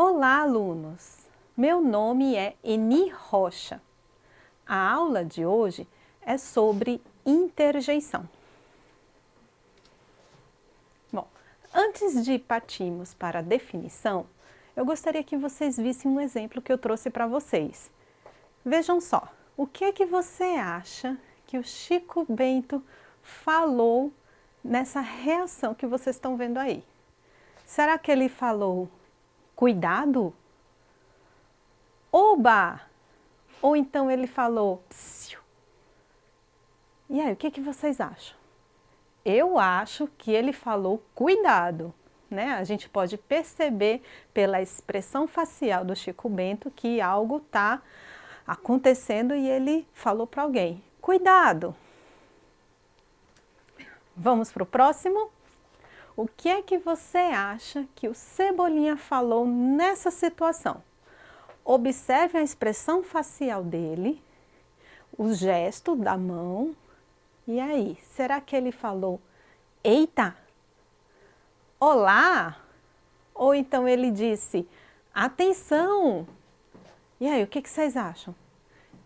Olá, alunos! Meu nome é Eni Rocha. A aula de hoje é sobre interjeição. Bom, antes de partirmos para a definição, eu gostaria que vocês vissem um exemplo que eu trouxe para vocês. Vejam só, o que é que você acha que o Chico Bento falou nessa reação que vocês estão vendo aí? Será que ele falou cuidado? Oba! Ou então ele falou psiu? E aí, o que vocês acham? Eu acho que ele falou cuidado, né? A gente pode perceber pela expressão facial do Chico Bento que algo está acontecendo e ele falou para alguém, cuidado! Vamos para o próximo? O que é que você acha que o Cebolinha falou nessa situação? Observe a expressão facial dele, o gesto da mão. E aí, será que ele falou, eita, olá? Ou então ele disse, atenção? E aí, o que vocês acham?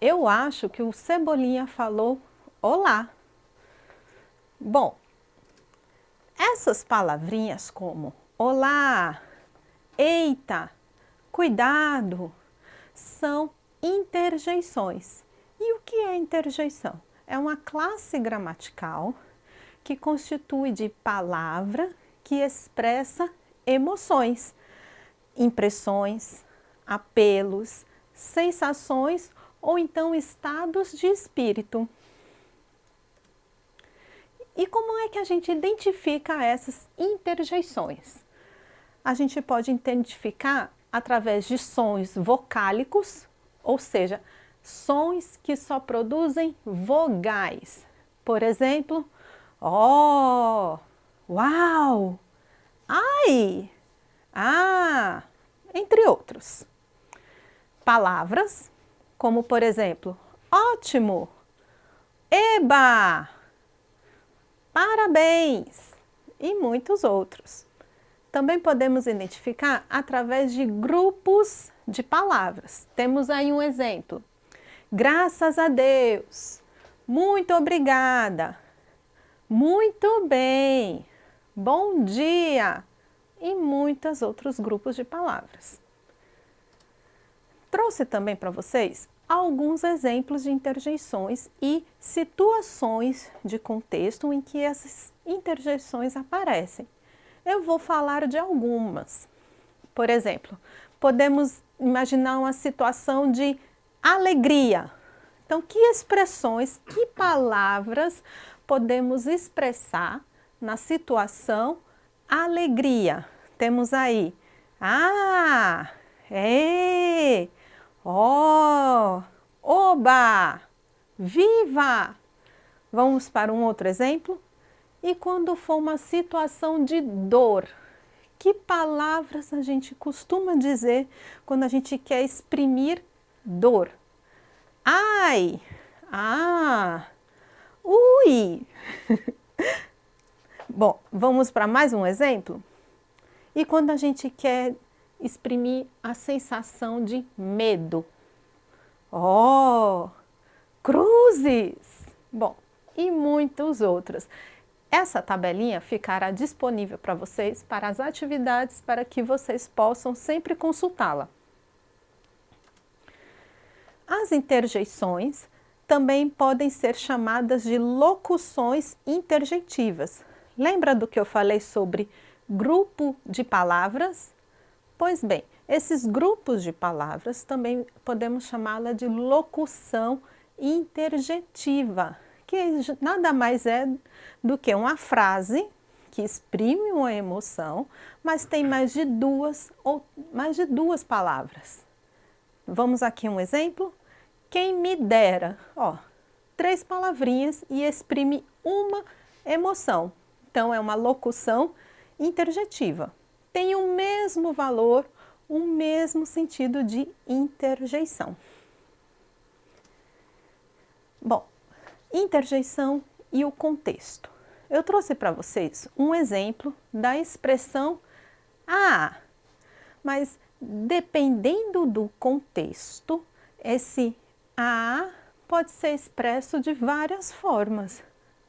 Eu acho que o Cebolinha falou, olá. Bom, essas palavrinhas como olá, eita, cuidado, são interjeições. E o que é interjeição? É uma classe gramatical que constitui de palavra que expressa emoções, impressões, apelos, sensações ou então estados de espírito. E como é que a gente identifica essas interjeições? A gente pode identificar através de sons vocálicos, ou seja, sons que só produzem vogais. Por exemplo, ó, uau, ai, ah, entre outros. Palavras, como por exemplo, ótimo, eba, parabéns e muitos outros. Também podemos identificar através de grupos de palavras. Temos aí um exemplo. Graças a Deus, muito obrigada, muito bem, bom dia e muitos outros grupos de palavras. Trouxe também para vocês alguns exemplos de interjeições e situações de contexto em que essas interjeições aparecem. Eu vou falar de algumas. Por exemplo, podemos imaginar uma situação de alegria. Então, que expressões, que palavras podemos expressar na situação alegria? Temos aí, ó, oba, viva. Vamos para um outro exemplo? E quando for uma situação de dor, que palavras a gente costuma dizer quando a gente quer exprimir dor? Ai, ui. Bom, vamos para mais um exemplo? E quando a gente quer exprimir a sensação de medo? Ó, cruzes. Bom, e muitos outros. Essa tabelinha ficará disponível para vocês, para as atividades, para que vocês possam sempre consultá-la. As interjeições também podem ser chamadas de locuções interjeitivas. Lembra do que eu falei sobre grupo de palavras? Pois bem, esses grupos de palavras também podemos chamá-la de locução interjetiva, que nada mais é do que uma frase que exprime uma emoção, mas tem mais de duas palavras. Vamos aqui um exemplo? Quem me dera, ó, 3 palavrinhas e exprime uma emoção. Então é uma locução interjetiva. Tem o mesmo valor, o mesmo sentido de interjeição. Bom, interjeição e o contexto. Eu trouxe para vocês um exemplo da expressão mas Dependendo do contexto, esse a pode ser expresso de várias formas,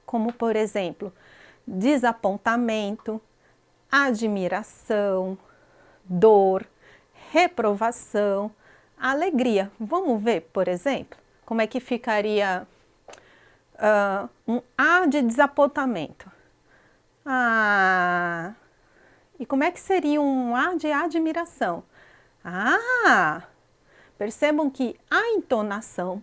como por exemplo, desapontamento, admiração, dor, reprovação, alegria. Vamos ver, por exemplo, como é que ficaria um A de desapontamento. Ah, e como é que seria um A de admiração? Ah, percebam que a entonação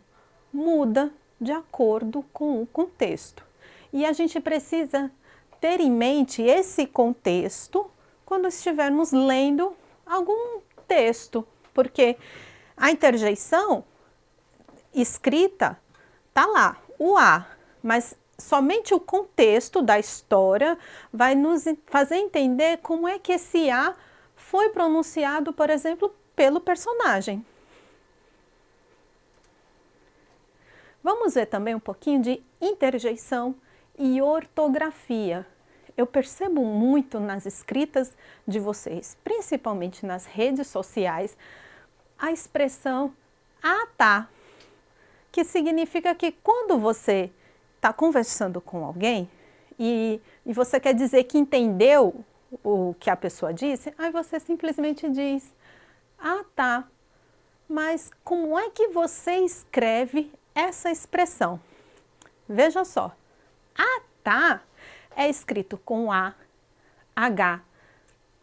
muda de acordo com o contexto. E a gente precisa ter em mente esse contexto quando estivermos lendo algum texto, porque a interjeição escrita tá lá, o A, mas somente o contexto da história vai nos fazer entender como é que esse A foi pronunciado, por exemplo, pelo personagem. Vamos ver também um pouquinho de interjeição e ortografia. Eu percebo muito nas escritas de vocês, principalmente nas redes sociais, a expressão "ah, tá", que significa que quando você está conversando com alguém e você quer dizer que entendeu o que a pessoa disse, aí você simplesmente diz "ah, tá", mas como é que você escreve essa expressão? Veja só, "ah, tá" é escrito com A, H,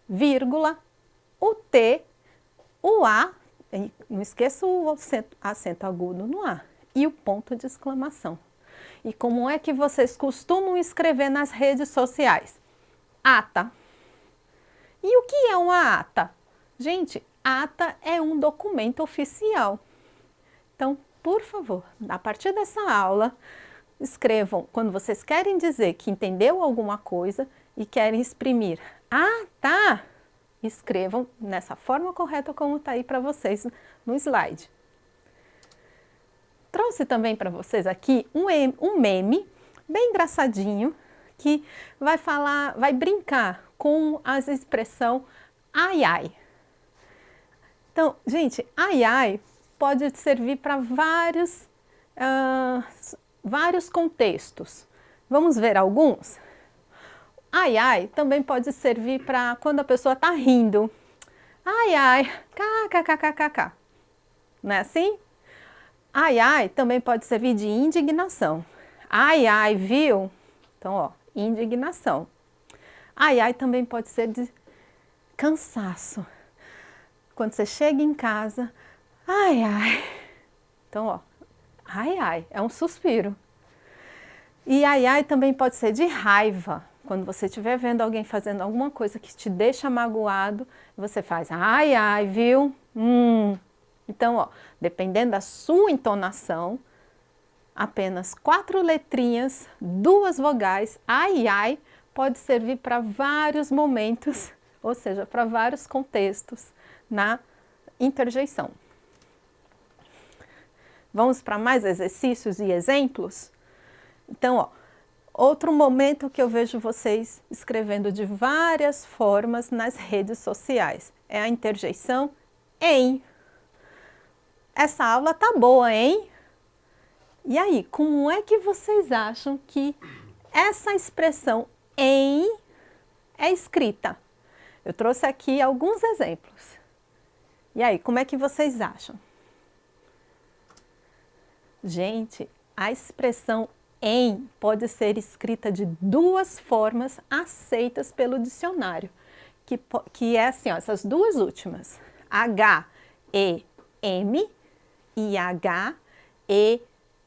vírgula, o T, o A, não esqueça o acento agudo no A, e o ponto de exclamação. E como é que vocês costumam escrever nas redes sociais? Ata. E o que é uma ata? Gente, ata é um documento oficial. Então, por favor, a partir dessa aula, escrevam quando vocês querem dizer que entendeu alguma coisa e querem exprimir "ah, tá", escrevam nessa forma correta como está aí para vocês no slide. Trouxe também para vocês aqui um meme bem engraçadinho que vai brincar com a expressão ai ai. Então, gente, ai ai pode servir para vários contextos. Vamos ver alguns? Ai ai também pode servir para quando a pessoa está rindo. Ai ai, kkkkkk. Não é assim? Ai ai também pode servir de indignação. Ai ai, viu? Então, ó, indignação. Ai ai também pode ser de cansaço. Quando você chega em casa, ai ai. Então, ó, ai ai é um suspiro. E ai ai também pode ser de raiva. Quando você estiver vendo alguém fazendo alguma coisa que te deixa magoado, você faz ai ai, viu? Então, ó, dependendo da sua entonação, apenas 4 letrinhas, 2 vogais, ai ai, pode servir para vários momentos, ou seja, para vários contextos na interjeição. Vamos para mais exercícios e exemplos? Então, ó, outro momento que eu vejo vocês escrevendo de várias formas nas redes sociais é a interjeição em. Essa aula tá boa, hein? E aí, como é que vocês acham que essa expressão em é escrita? Eu trouxe aqui alguns exemplos. E aí, como é que vocês acham? Gente, a expressão em pode ser escrita de 2 formas aceitas pelo dicionário, que é assim, ó, essas 2 últimas, H, E, M e H, E,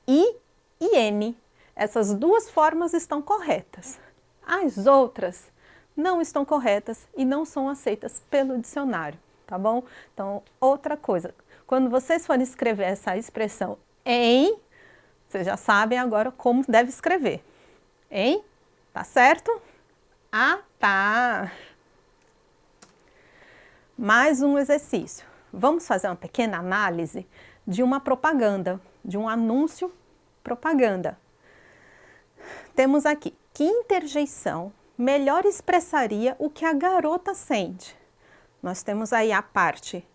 I e N. Essas 2 formas estão corretas. As outras não estão corretas e não são aceitas pelo dicionário, tá bom? Então, outra coisa, quando vocês forem escrever essa expressão em, vocês já sabem agora como deve escrever. Em, tá certo? Ah, tá! Mais um exercício. Vamos fazer uma pequena análise de uma propaganda, de um anúncio propaganda. Temos aqui, que interjeição melhor expressaria o que a garota sente? Nós temos aí a parte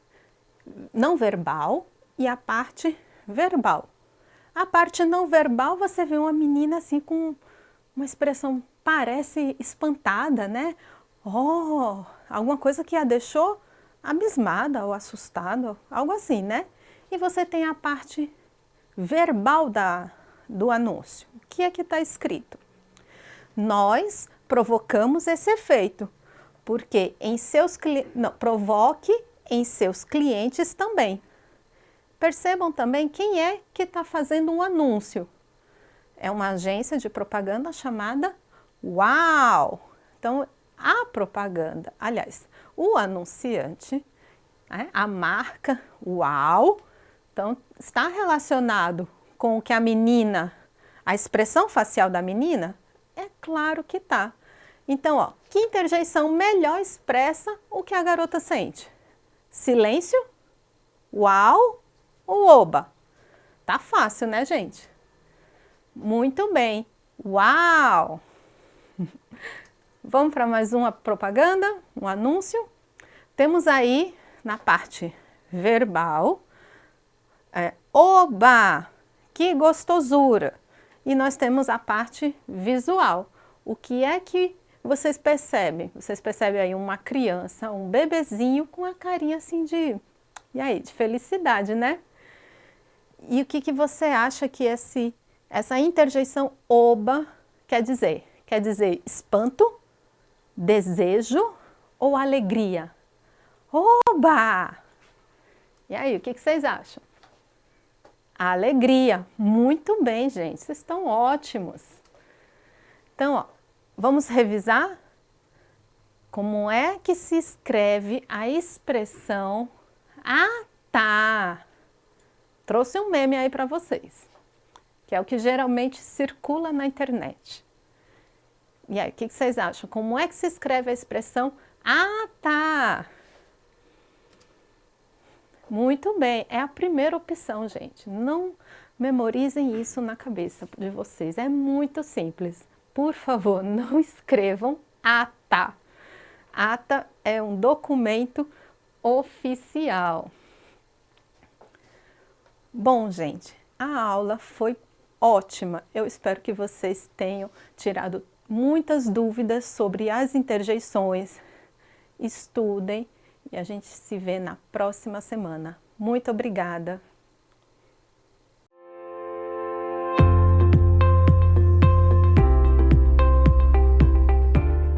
não verbal e a parte verbal. A parte não verbal, você vê uma menina assim com uma expressão, parece espantada, né? Oh, alguma coisa que a deixou abismada ou assustada, algo assim, né? E você tem a parte verbal do anúncio. O que é que está escrito? Nós provocamos esse efeito, porque provoque em seus clientes também. Percebam também quem é que está fazendo um anúncio. É uma agência de propaganda chamada Uau! Então, a propaganda, aliás, o anunciante, né, a marca Uau, então está relacionado com o que a menina, a expressão facial da menina? É claro que tá. Então, ó, que interjeição melhor expressa o que a garota sente? Silêncio? Uau? Ou oba? Tá fácil, né, gente? Muito bem. Uau! Vamos para mais uma propaganda, um anúncio. Temos aí na parte verbal, oba! Que gostosura! E nós temos a parte visual. O que é que vocês percebem? Vocês percebem aí uma criança, um bebezinho com a carinha assim de, e aí, de felicidade, né? E o que você acha que essa interjeição oba quer dizer? Quer dizer espanto, desejo ou alegria? Oba! E aí, o que vocês acham? A alegria. Muito bem, gente. Vocês estão ótimos. Então, ó, vamos revisar como é que se escreve a expressão ah, tá. Trouxe um meme aí para vocês, que é o que geralmente circula na internet. E aí, o que vocês acham? Como é que se escreve a expressão ah, tá? Muito bem, é a primeira opção, gente. Não memorizem isso na cabeça de vocês, é muito simples. Por favor, não escrevam ata. Ata é um documento oficial. Bom, gente, a aula foi ótima. Eu espero que vocês tenham tirado muitas dúvidas sobre as interjeições. Estudem e a gente se vê na próxima semana. Muito obrigada!